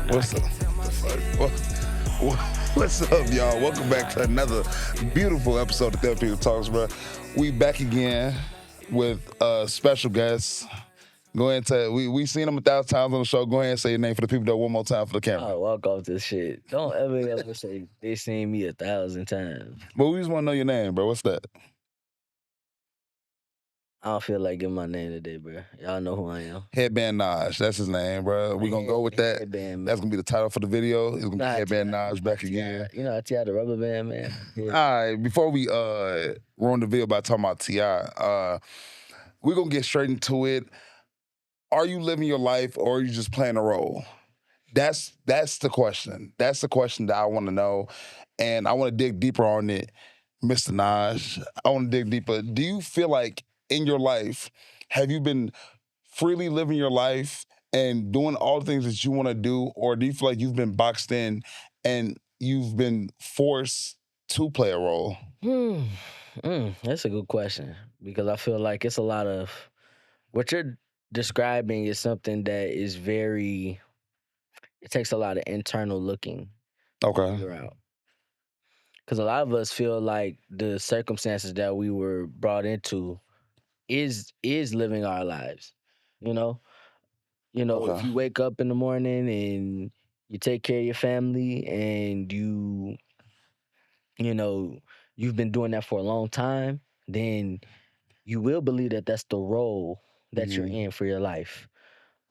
What's up? What's up, y'all? Welcome back to another beautiful episode of Therapeutic Talks, bro. We back again with a special guest. Go ahead and tell we seen him 1,000 times on the show. Go ahead and say your name for the people that one more time for the camera. I'll walk off this shit. Don't ever say they seen me 1,000 times. But we just want to know your name, bro. What's that? I don't feel like giving my name today, bro. Y'all know who I am. Headband Naj. That's his name, bro. We gonna go with that. Headband, man. That's gonna be the title for the video. It's gonna be Nah, Headband T.I. Naj back again. You know, I tied the rubber band, man. All Yeah. right, before we ruin the video by talking about T.I., we're gonna get straight into it. Are you living your life or are you just playing a role? That's the question. That's the question that I want to know. And I want to dig deeper on it, Mr. Naj. I want to dig deeper. Do you feel like in your life, have you been freely living your life and doing all the things that you want to do? Or do you feel like you've been boxed in and you've been forced to play a role? That's a good question because I feel like it's a lot of what you're describing is something that is very. It takes a lot of internal looking to Okay. figure out. Because a lot of us feel like the circumstances that we were brought into is living our lives. You know, if Okay. you wake up in the morning and you take care of your family and you know, you've been doing that for a long time, then you will believe that that's the role that you're Mhm. in for your life.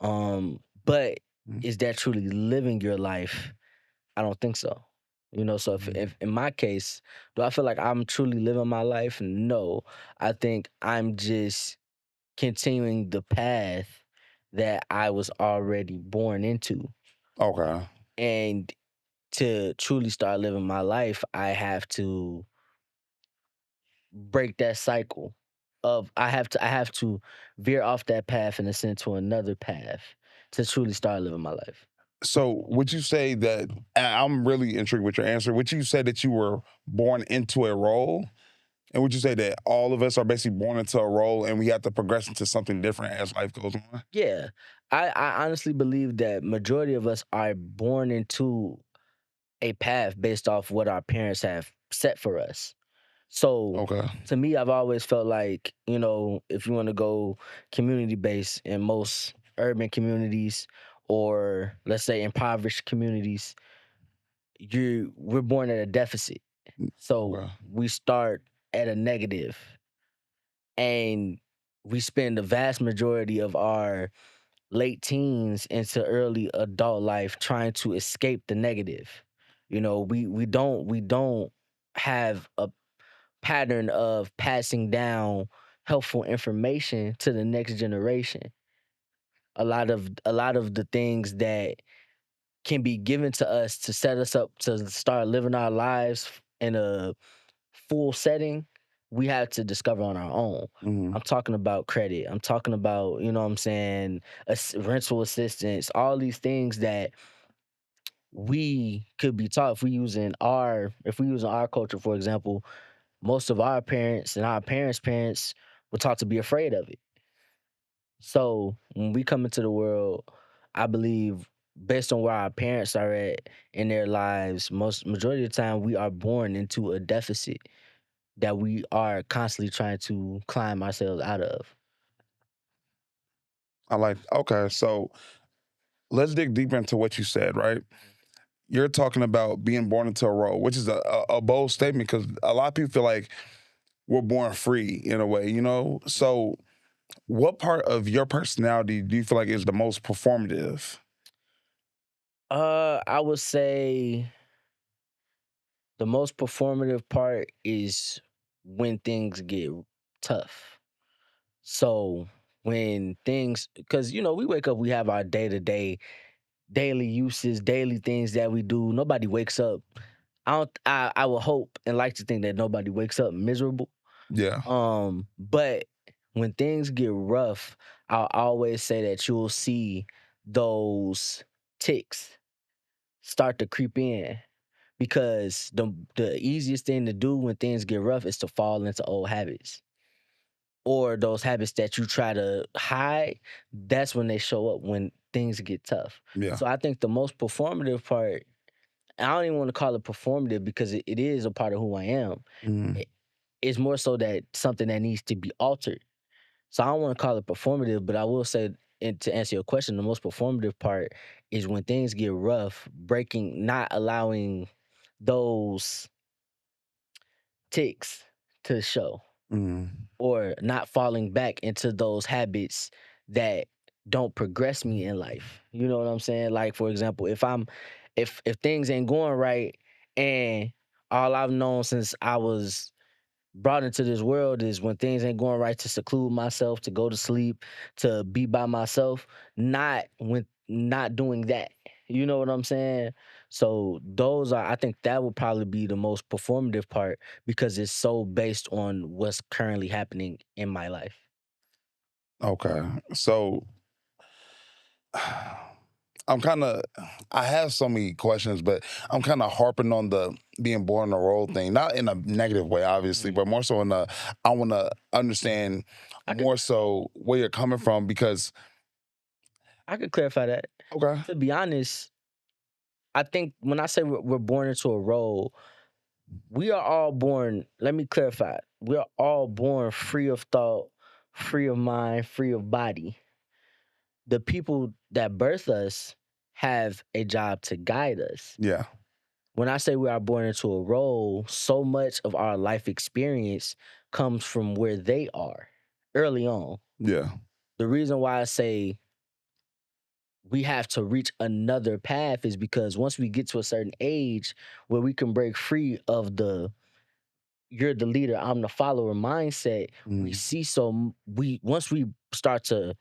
But Mhm. is that truly living your life? I don't think so. So if in my case, do I feel like I'm truly living my life? No. I think I'm just continuing the path that I was already born into. Okay. And to truly start living my life, I have to break that cycle of I have to veer off that path and ascend to another path to truly start living my life. So would you say that, and I'm really intrigued with your answer, would you say that you were born into a role? And would you say that all of us are basically born into a role and we have to progress into something different as life goes on? Yeah. I honestly believe that majority of us are born into a path based off what our parents have set for us. So Okay. to me, I've always felt like, if you want to go community based in most urban communities or let's say impoverished communities, we're born at a deficit. So Okay. we start at a negative and we spend the vast majority of our late teens into early adult life trying to escape the negative. We don't have a pattern of passing down helpful information to the next generation. A lot of the things that can be given to us to set us up to start living our lives in a full setting, we have to discover on our own. Mhm. I'm talking about credit. I'm talking about, you know what I'm saying, rental assistance, all these things that we could be taught if we using our culture, for example. Most of our parents and our parents' were taught to be afraid of it. So when we come into the world, I believe based on where our parents are at in their lives, most majority of the time we are born into a deficit that we are constantly trying to climb ourselves out of. Okay, so let's dig deeper into what you said, right? You're talking about being born into a role, which is a bold statement because a lot of people feel like we're born free in a way, you know? So what part of your personality do you feel like is the most performative? I would say the most performative part is when things get tough. So when things, because we wake up, we have our day to day, daily uses, daily things that we do. Nobody wakes up. I don't. I would hope and like to think that nobody wakes up miserable. Yeah. But when things get rough, I'll always say that you'll see those ticks start to creep in because the easiest thing to do when things get rough is to fall into old habits or those habits that you try to hide. That's when they show up when things get tough. Yeah. So I think the most performative part, and I don't even want to call it performative because it is a part of who I am. Mm. It, it's more so that something that needs to be altered. So I don't want to call it performative, but I will say, and to answer your question, the most performative part is when things get rough, breaking, not allowing those ticks to show, Mm. or not falling back into those habits that don't progress me in life. You know what I'm saying? Like, for example, if things ain't going right, and all I've known since I was brought into this world is when things ain't going right, to seclude myself, to go to sleep, to be by myself, not doing that. You know what I'm saying? So those are, I think that would probably be the most performative part because it's so based on what's currently happening in my life. Okay. So I'm kind of, I have so many questions, but I'm kind of harping on the being born in a role thing, not in a negative way, obviously, Mm. but more so in a, I want to understand I could more so where you're coming from because, I could clarify that. okay. To be honest, I think when I say we're born into a role, we are all born, let me clarify. We are all born free of thought, free of mind, free of body. The people that birth us have a job to guide us. Yeah. When I say we are born into a role, so much of our life experience comes from where they are early on. Yeah. The reason why I say we have to reach another path is because once we get to a certain age where we can break free of the you're the leader, I'm the follower mindset, we Mm. see we once we start to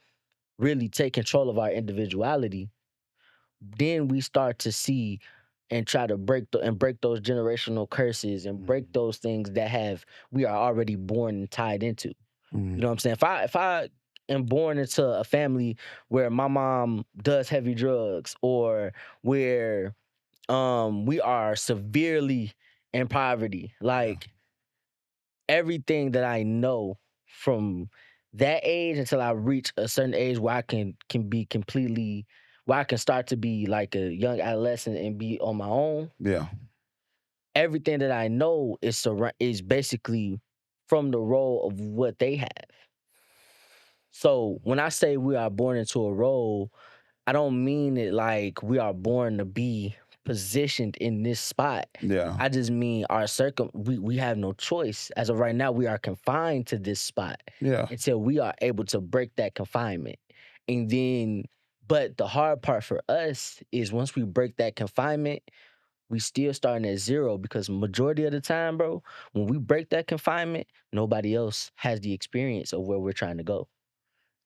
really take control of our individuality, then we start to see and try to break those generational curses and break Mm. those things that have we are already born and tied into. You know Mm. what I'm saying? If I am born into a family where my mom does heavy drugs, or where we are severely in poverty, Yeah. like everything that I know from that age until I reach a certain age where I can be completely, where I can start to be like a young adolescent and be on my own. Yeah. Everything that I know is basically from the role of what they have. So when I say we are born into a role, I don't mean it like we are born to be positioned in this spot. Yeah. I just mean we have no choice. As of right now, we are confined to this spot Yeah. until we are able to break that confinement. And then, but the hard part for us is once we break that confinement, we still starting at zero, because majority of the time, bro, when we break that confinement, nobody else has the experience of where we're trying to go.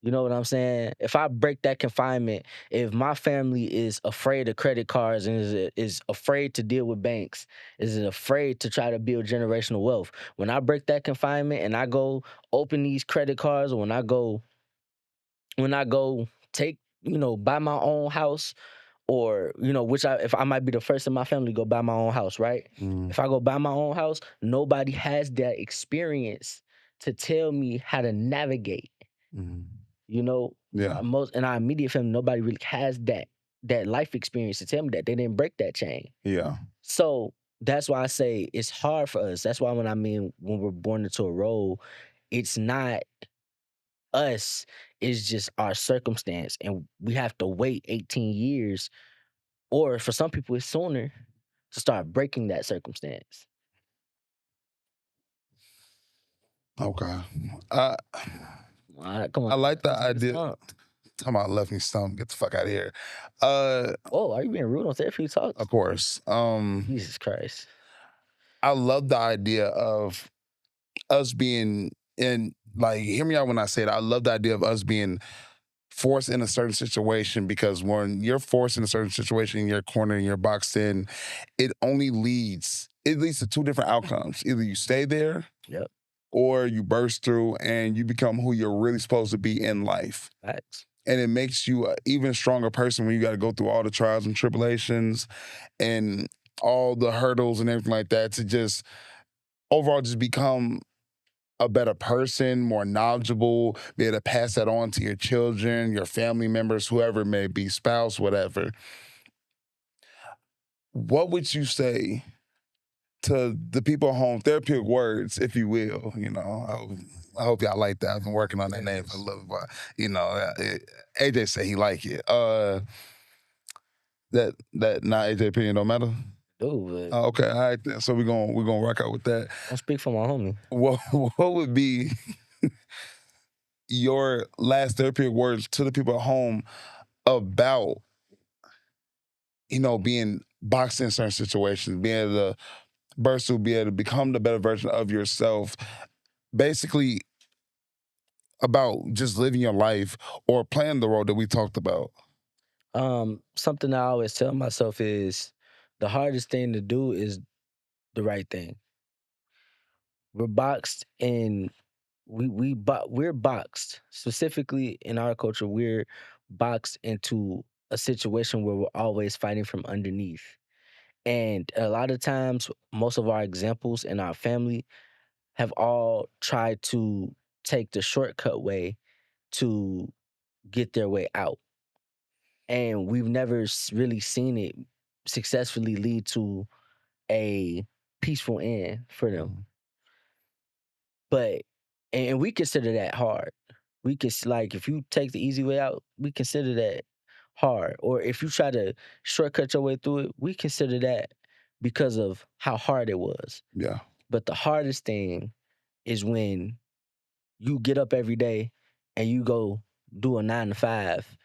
You know what I'm saying? If I break that confinement, if my family is afraid of credit cards and is afraid to deal with banks, is afraid to try to build generational wealth, when I break that confinement and I go open these credit cards, or when I go take, buy my own house, or if I might be the first in my family to go buy my own house, right? Mm. If I go buy my own house, nobody has that experience to tell me how to navigate. Mm. You know, Yeah. most in our immediate family, nobody really has that life experience to tell me that they didn't break that chain. Yeah. So that's why I say it's hard for us. That's why when we're born into a role, it's not us, it's just our circumstance, and we have to wait 18 years, or for some people, it's sooner, to start breaking that circumstance. Okay. I All right, come on, I like the let's get idea. stumped. Talking about left me stump. Get the fuck out of here. Uh, Oh, are you being rude on Therapeutic of Talks? course. Jesus Christ. I love the idea of us being in, like, hear me out when I say it. I love the idea of us being forced in a certain situation, because when you're forced in a certain situation, you're cornered and you're boxed in, it leads to two different outcomes. Either you stay there Yep, or you burst through and you become who you're really supposed to be in life. facts. And it makes you an even stronger person when you got to go through all the trials and tribulations and all the hurdles and everything like that, to just overall just become a better person, more knowledgeable, be able to pass that on to your children, your family members, whoever it may be, spouse, whatever. What would you say to the people at home, therapeutic words, if you will? I hope y'all like that. I've been working on that name for a little while. AJ said he like it. That not AJ opinion don't matter. Dude, Okay, all right then. So we're gonna rock out with that. don't speak for my homie. What would be your last therapeutic words to the people at home about being boxed in certain situations, being able to burst through, be able to become the better version of yourself, basically about just living your life or playing the role that we talked about? Something I always tell myself is the hardest thing to do is the right thing. We're boxed in we're boxed specifically in our culture. We're boxed into a situation where we're always fighting from underneath, and a lot of times, most of our examples in our family have all tried to take the shortcut way to get their way out, and we've never really seen it successfully lead to a peaceful end for them. But and we consider that hard. We can like if you take the easy way out, we consider that hard. Or if you try to shortcut your way through it, we consider that because of how hard it was. Yeah. But the hardest thing is when you get up every day and you go do a 9 to 5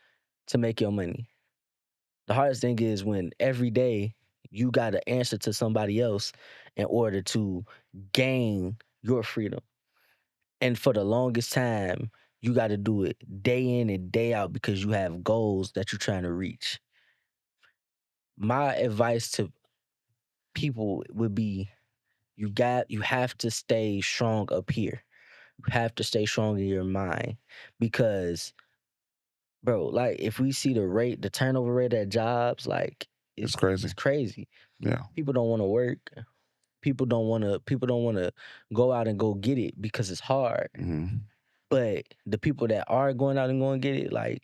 to make your money. The hardest thing is when every day you got to answer to somebody else in order to gain your freedom. And for the longest time, you got to do it day in and day out because you have goals that you're trying to reach. My advice to people would be you have to stay strong up here. You have to stay strong in your mind because bro, like if we see the turnover rate at jobs, like It's crazy. It's crazy. Yeah. People don't want to work. People don't want to go out and go get it because it's hard. Mm-hmm. But the people that are going out and going to get it, like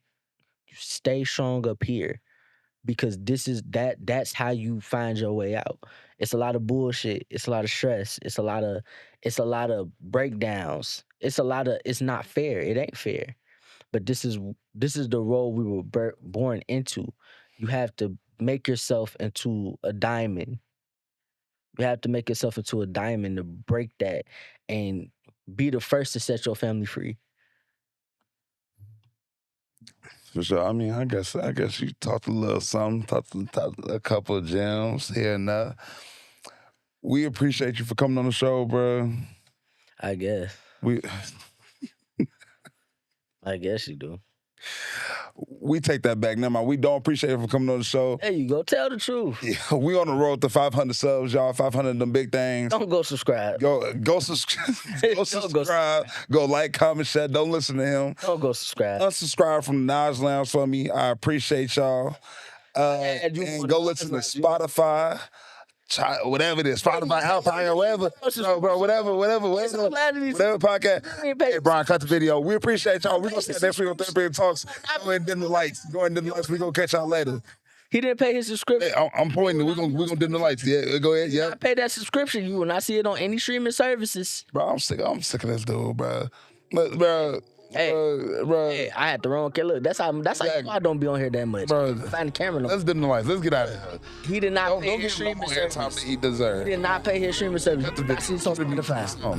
stay strong up here because that's how you find your way out. It's a lot of bullshit. It's a lot of stress. It's a lot of breakdowns. It's not fair. It ain't fair. But this is the role we were born into. You have to make yourself into a diamond. You have to make yourself into a diamond to break that and be the first to set your family free. For sure. I mean, I guess you talked a little something, talked a couple of gems here and there. We appreciate you for coming on the show, bro. I guess. We I guess you do. we take that back. Never mind. We don't appreciate you for coming on the show. There you go. Tell the truth. Yeah, we on the road to 500 subs, y'all. 500 of them big things. Don't go subscribe. Go subscribe. Go subscribe. Go like, comment, share. Don't listen to him. Don't go subscribe. Unsubscribe from the Knowledge Lounge for me. I appreciate y'all. And go listen to Spotify. Whatever it is, Spotify, Alpine, whatever, bro, whatever podcast. Hey, Brian, cut the video. We appreciate y'all. We're gonna see you next week on Therapeutic Talks. Go ahead and dim the lights. We're gonna catch y'all later. He didn't pay his subscription. Hey, I'm pointing. We're gonna dim the lights. Yeah, go ahead. Yeah. I pay that subscription. You will not see it on any streaming services. Bro, I'm sick of this dude, bro. Bro. Hey, I had the wrong kid. Look, that's how I don't be on here that much. Bro, find the camera. Let's dim the lights. Let's get out of here. He did not pay Don't his give him streaming more airtime service. that he deserves. He did not pay his streaming service. I see it's on Spotify. Oh,